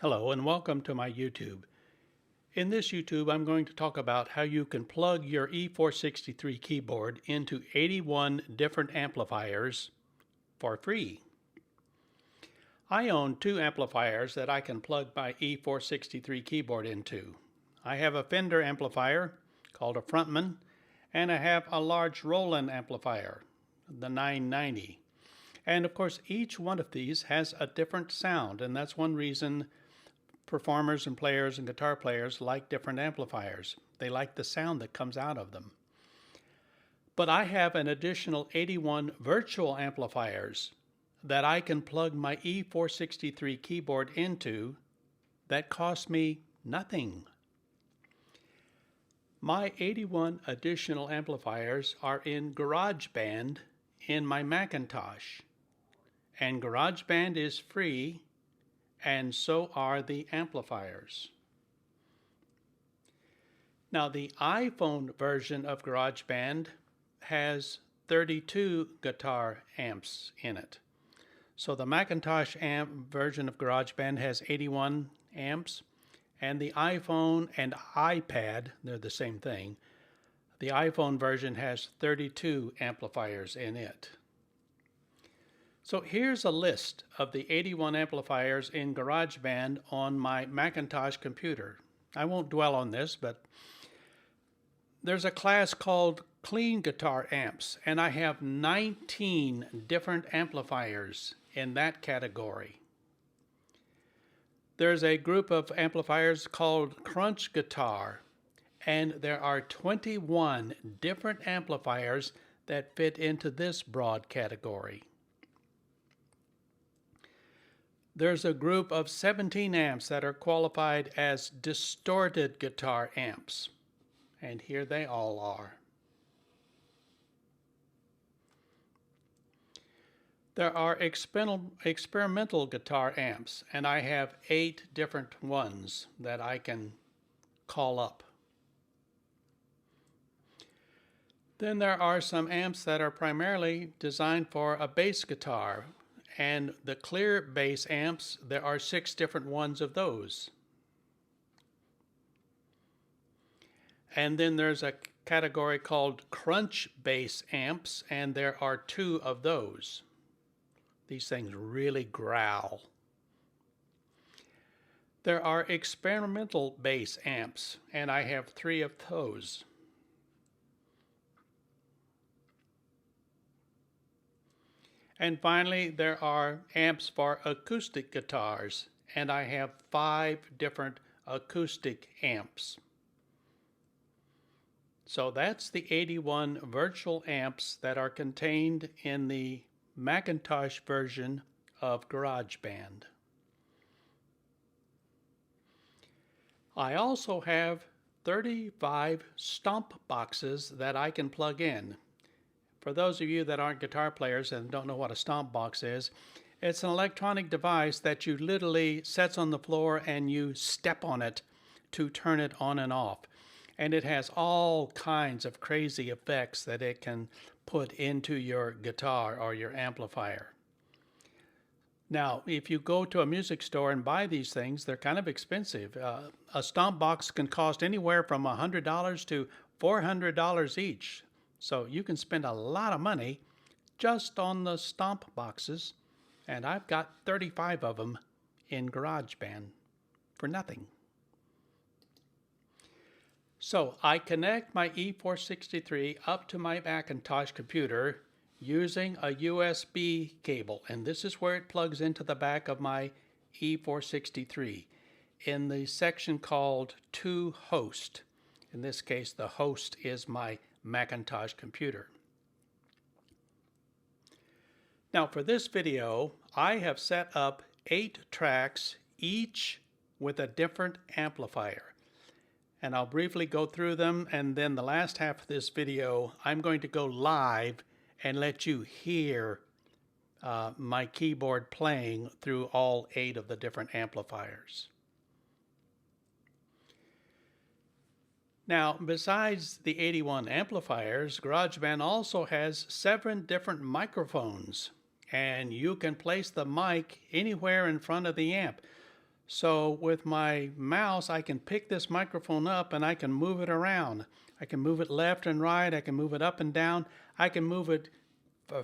Hello and welcome to my YouTube. In this YouTube, I'm going to talk about how you can plug your E463 keyboard into 81 different amplifiers for free. I own two amplifiers that I can plug my E463 keyboard into. I have a Fender amplifier called a Frontman, and I have a large Roland amplifier, the 990. And of course, each one of these has a different sound, and that's one reason performers and players and guitar players like different amplifiers. They like the sound that comes out of them. But I have an additional 81 virtual amplifiers that I can plug my E463 keyboard into that cost me nothing. My 81 additional amplifiers are in GarageBand in my Macintosh. And GarageBand is free, and so are the amplifiers. Now, the iPhone version of GarageBand has 32 guitar amps in it. So the Macintosh version of GarageBand has 81 amps, and the iPhone and iPad, they're the same thing, the iPhone version has 32 amplifiers in it. So here's a list of the 81 amplifiers in GarageBand on my Macintosh computer. I won't dwell on this, but there's a class called Clean Guitar Amps, and I have 19 different amplifiers in that category. There's a group of amplifiers called Crunch Guitar, and there are 21 different amplifiers that fit into this broad category. There's a group of 17 amps that are qualified as distorted guitar amps, and here they all are. There are experimental guitar amps, and I have 8 different ones that I can call up. Then there are some amps that are primarily designed for a bass guitar, and the clear bass amps, there are 6 different ones of those. And then there's a category called crunch bass amps, and there are 2 of those. These things really growl. There are experimental bass amps, and I have 3 of those. And finally, there are amps for acoustic guitars, and I have 5 different acoustic amps. So that's the 81 virtual amps that are contained in the Macintosh version of GarageBand. I also have 35 stomp boxes that I can plug in. For those of you that aren't guitar players and don't know what a stomp box is, it's an electronic device that you literally sets on the floor and you step on it to turn it on and off. And it has all kinds of crazy effects that it can put into your guitar or your amplifier. Now, if you go to a music store and buy these things, they're kind of expensive. A stomp box can cost anywhere from $100 to $400 each. So you can spend a lot of money just on the stomp boxes, and I've got 35 of them in GarageBand for nothing. So I connect my E463 up to my Macintosh computer using a USB cable, and this is where it plugs into the back of my E463 in the section called To Host. In this case, the host is my Macintosh computer. Now for this video, I have set up 8 tracks, each with a different amplifier. And I'll briefly go through them, and then the last half of this video, I'm going to go live and let you hear my keyboard playing through all 8 of the different amplifiers. Now, besides the 81 amplifiers, GarageBand also has 7 different microphones, and you can place the mic anywhere in front of the amp. So with my mouse, I can pick this microphone up and I can move it around. I can move it left and right. I can move it up and down. I can move it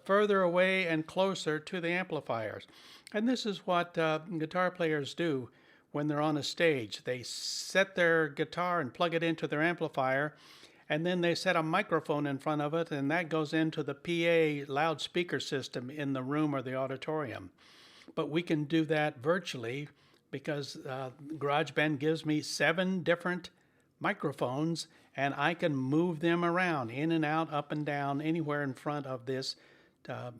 further away and closer to the amplifiers. And this is what guitar players do when they're on a stage. They set their guitar and plug it into their amplifier, and then they set a microphone in front of it, and that goes into the PA loudspeaker system in the room or the auditorium. But we can do that virtually because GarageBand gives me 7 different microphones, and I can move them around, in and out, up and down, anywhere in front of this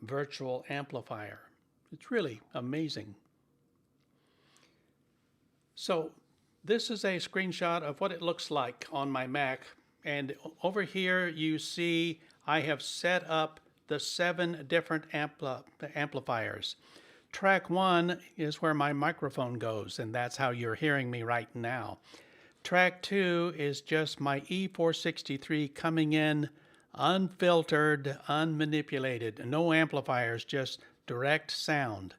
virtual amplifier. It's really amazing. So this is a screenshot of what it looks like on my Mac, and over here you see I have set up the 7 different amplifiers. Track 1 is where my microphone goes, and that's how you're hearing me right now. Track 2 is just my E463 coming in unfiltered, unmanipulated, no amplifiers, just direct sound.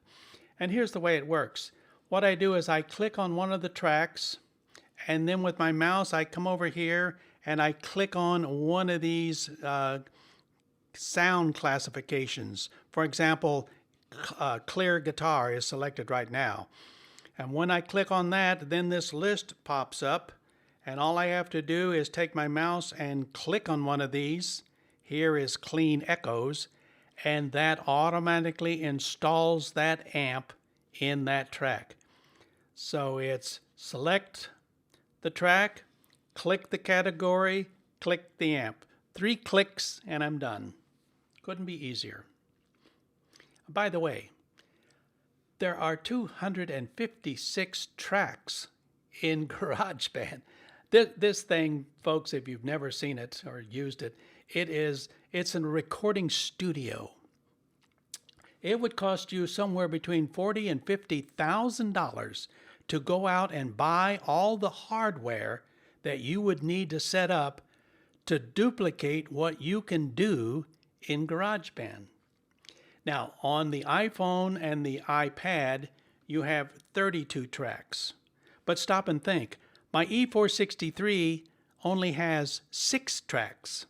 And here's the way it works. What I do is I click on one of the tracks, and then with my mouse I come over here and I click on one of these sound classifications. For example, clear guitar is selected right now. And when I click on that, then this list pops up, and all I have to do is take my mouse and click on one of these. Here is clean echoes, and that automatically installs that amp in that track. So it's select the track, click the category, click the amp. 3 clicks and I'm done. Couldn't be easier. By the way, there are 256 tracks in GarageBand. This thing, folks, if you've never seen it or used it, it's a recording studio. It would cost you somewhere between $40,000 and $50,000 to go out and buy all the hardware that you would need to set up to duplicate what you can do in GarageBand. Now, on the iPhone and the iPad, you have 32 tracks. But stop and think. My E463 only has 6 tracks.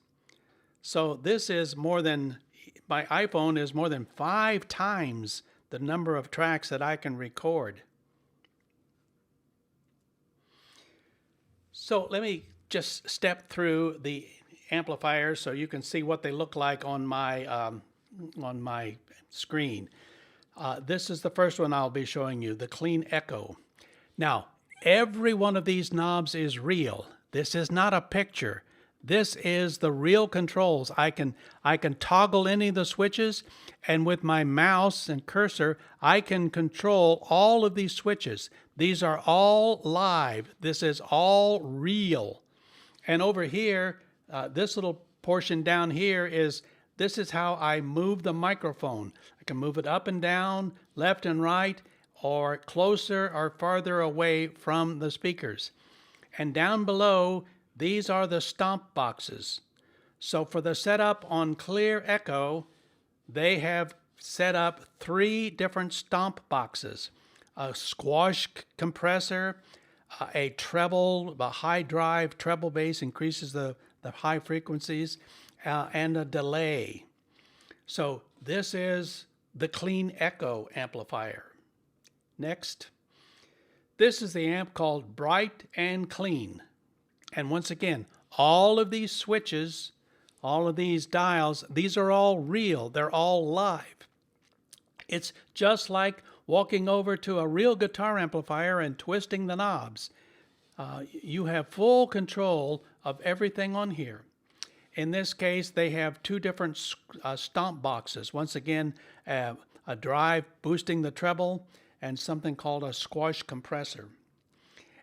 So this is more than, my iPhone is more than 5 times the number of tracks that I can record. So let me just step through the amplifiers so you can see what they look like on my screen. This is the first one I'll be showing you, the clean echo. Now, every one of these knobs is real. This is not a picture. This is the real controls. I can toggle any of the switches, and with my mouse and cursor, I can control all of these switches. These are all live. This is all real. And over here, this little portion down here this is how I move the microphone. I can move it up and down, left and right, or closer or farther away from the speakers. And down below, these are the stomp boxes. So for the setup on Clear Echo, they have set up 3 different stomp boxes. A squash compressor, a treble, a high drive treble bass increases the high frequencies, and a delay. So this is the Clean Echo amplifier. Next, this is the amp called Bright and Clean. And once again, all of these switches, all of these dials, these are all real. They're all live. It's just like walking over to a real guitar amplifier and twisting the knobs. You have full control of everything on here. In this case, they have 2 different stomp boxes. Once again, a drive boosting the treble and something called a squash compressor.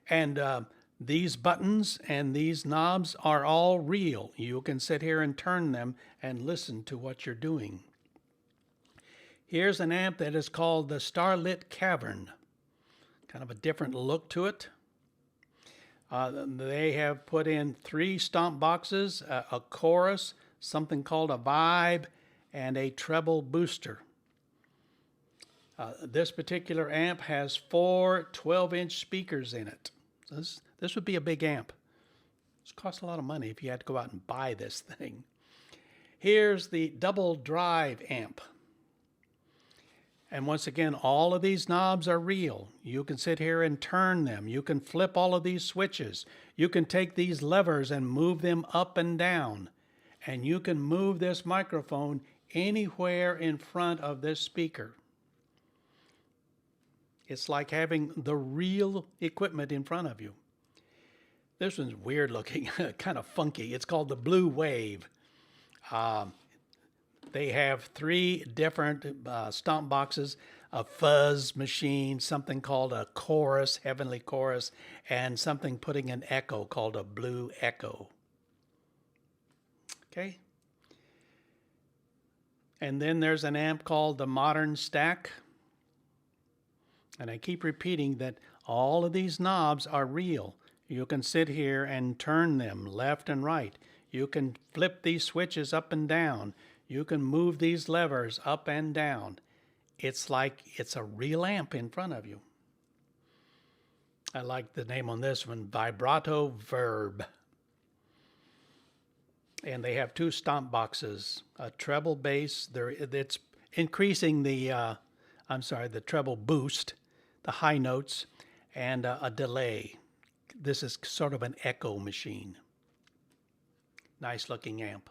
And these buttons and these knobs are all real. You can sit here and turn them and listen to what you're doing. Here's an amp that is called the Starlit Cavern. Kind of a different look to it. They have put in 3 stomp boxes, a chorus, something called a vibe, and a treble booster. This particular amp has 4 12-inch speakers in it. So this would be a big amp. This costs a lot of money if you had to go out and buy this thing. Here's the double drive amp. And once again, all of these knobs are real. You can sit here and turn them. You can flip all of these switches. You can take these levers and move them up and down. And you can move this microphone anywhere in front of this speaker. It's like having the real equipment in front of you. This one's weird looking, kind of funky. It's called the Blue Wave. They have 3 different stomp boxes, a fuzz machine, something called a chorus, heavenly chorus, and something putting an echo called a blue echo. Okay. And then there's an amp called the Modern Stack. And I keep repeating that all of these knobs are real. You can sit here and turn them left and right. You can flip these switches up and down. You can move these levers up and down. It's like it's a real amp in front of you. I like the name on this one, Vibrato Verb. And they have 2 stomp boxes, a treble bass. It's increasing the treble boost, the high notes, and a delay. This is sort of an echo machine. Nice looking amp.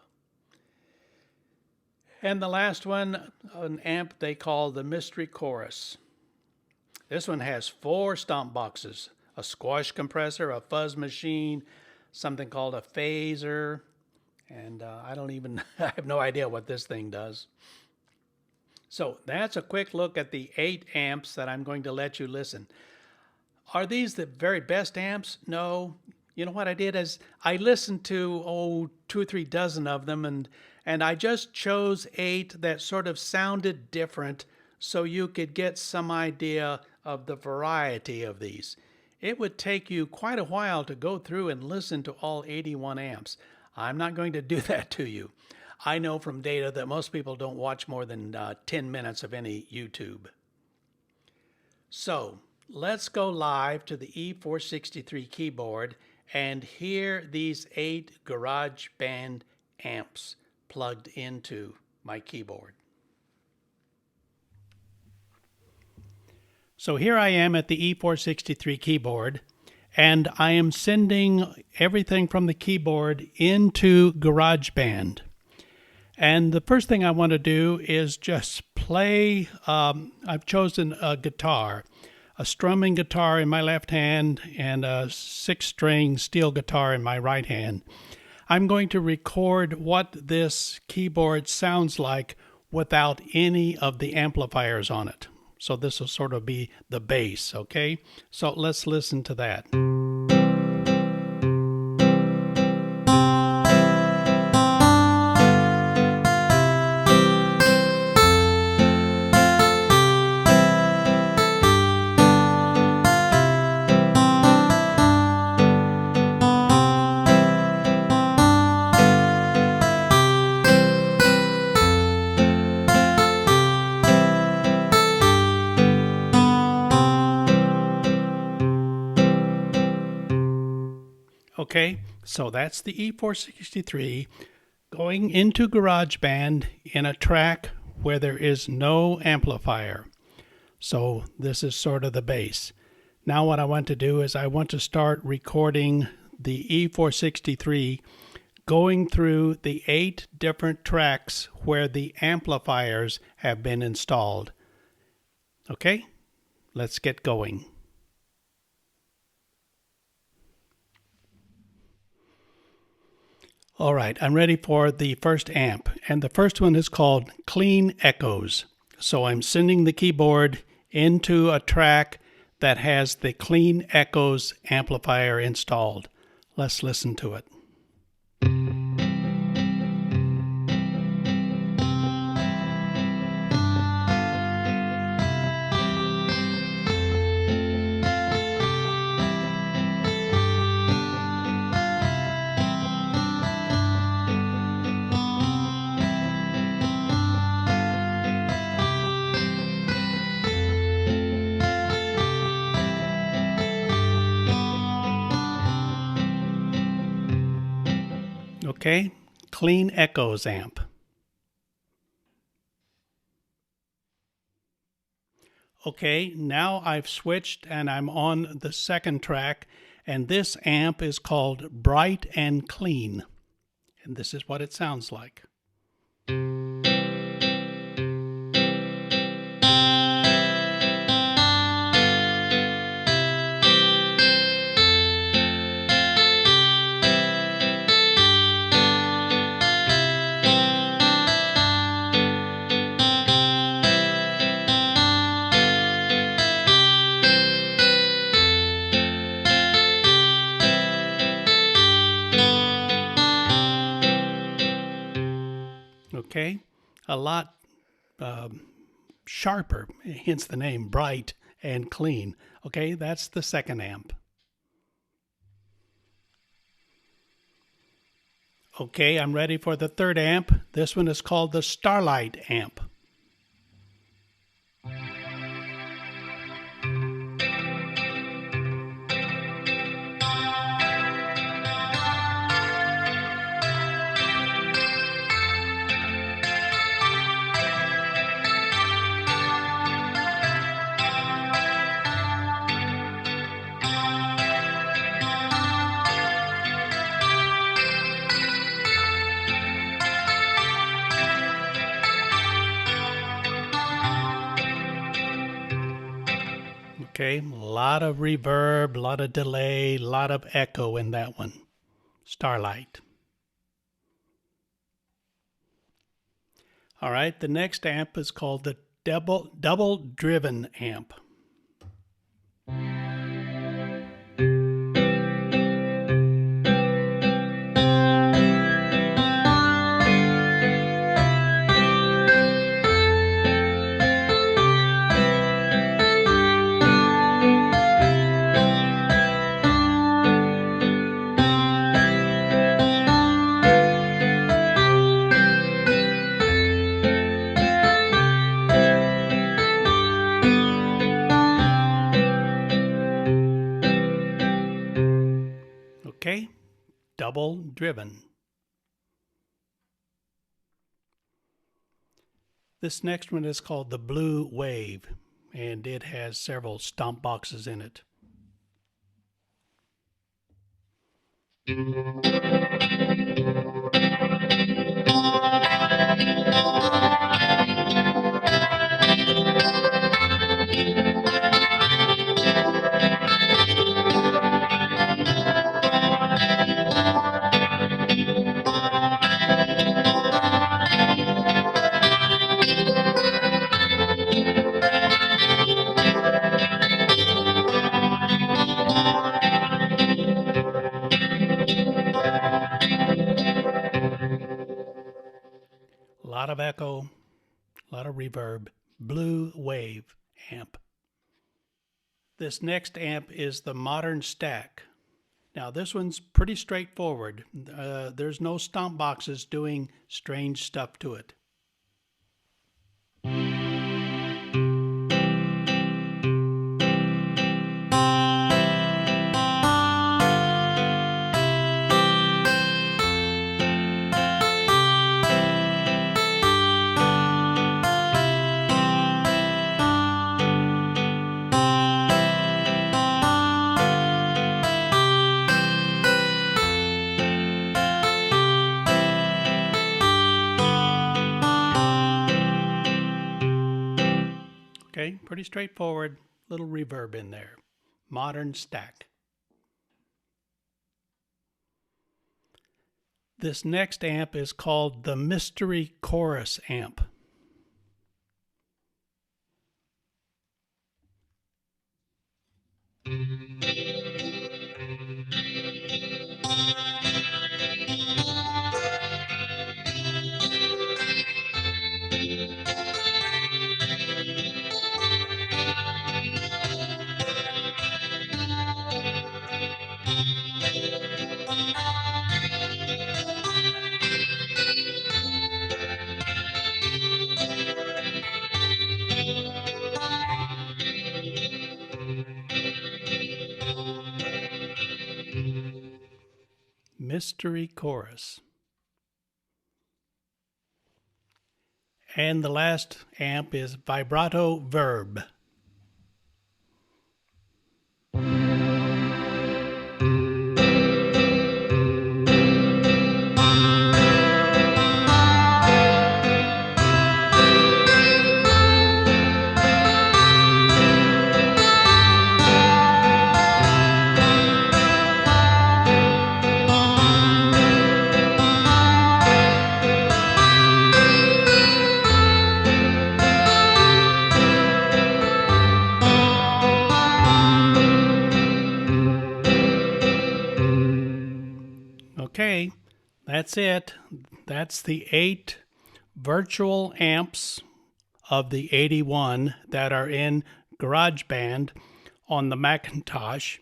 And the last one, an amp they call the Mystery Chorus. This one has 4 stomp boxes, a squash compressor, a fuzz machine, something called a phaser, and I have no idea what this thing does. So that's a quick look at the 8 amps that I'm going to let you listen. Are these the very best amps? No. You know what I did is I listened to 2 or 3 dozen of them, and I just chose 8 that sort of sounded different so you could get some idea of the variety of these. It would take you quite a while to go through and listen to all 81 amps. I'm not going to do that to you. I know from data that most people don't watch more than 10 minutes of any YouTube. So let's go live to the E463 keyboard and hear these 8 GarageBand amps plugged into my keyboard. So here I am at the E463 keyboard, and I am sending everything from the keyboard into GarageBand. And the first thing I want to do is just play, I've chosen a guitar, a strumming guitar in my left hand and a 6-string steel guitar in my right hand. I'm going to record what this keyboard sounds like without any of the amplifiers on it. So this will sort of be the bass, okay? So let's listen to that. Okay, so that's the E463 going into GarageBand in a track where there is no amplifier. So this is sort of the bass. Now what I want to do is I want to start recording the E463 going through the 8 different tracks where the amplifiers have been installed. Okay, let's get going. All right, I'm ready for the first amp, and the first one is called Clean Echoes. So I'm sending the keyboard into a track that has the Clean Echoes amplifier installed. Let's listen to it. Okay, Clean Echoes amp. Okay, now I've switched and I'm on the second track, and this amp is called Bright and Clean, and this is what it sounds like. Okay, a lot sharper, hence the name Bright and Clean. Okay, that's the second amp. Okay, I'm ready for the third amp. This one is called the Starlight amp. Okay, a lot of reverb, a lot of delay, a lot of echo in that one. Starlight. All right, the next amp is called the double driven amp. Okay, double driven. This next one is called the Blue Wave, and it has several stomp boxes in it. A lot of echo, a lot of reverb. Blue Wave amp. This next amp is the Modern Stack. Now this one's pretty straightforward. There's no stomp boxes doing strange stuff to it. Okay, pretty straightforward, little reverb in there. Modern Stack. This next amp is called the Mystery Chorus amp. Mystery Chorus. And the last amp is Vibrato Verb. Okay, that's it. That's the 8 virtual amps of the 81 that are in GarageBand on the Macintosh.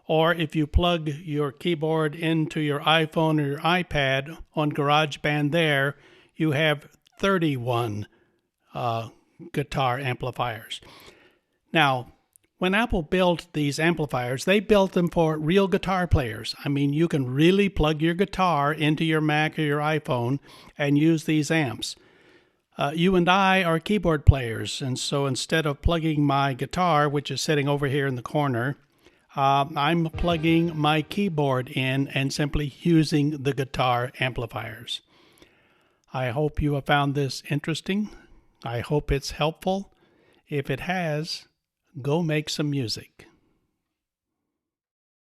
Or if you plug your keyboard into your iPhone or your iPad on GarageBand there, you have 31 guitar amplifiers. Now, when Apple built these amplifiers, they built them for real guitar players. I mean, you can really plug your guitar into your Mac or your iPhone and use these amps. You and I are keyboard players, and so instead of plugging my guitar, which is sitting over here in the corner, I'm plugging my keyboard in and simply using the guitar amplifiers. I hope you have found this interesting. I hope it's helpful. If it has, go make some music.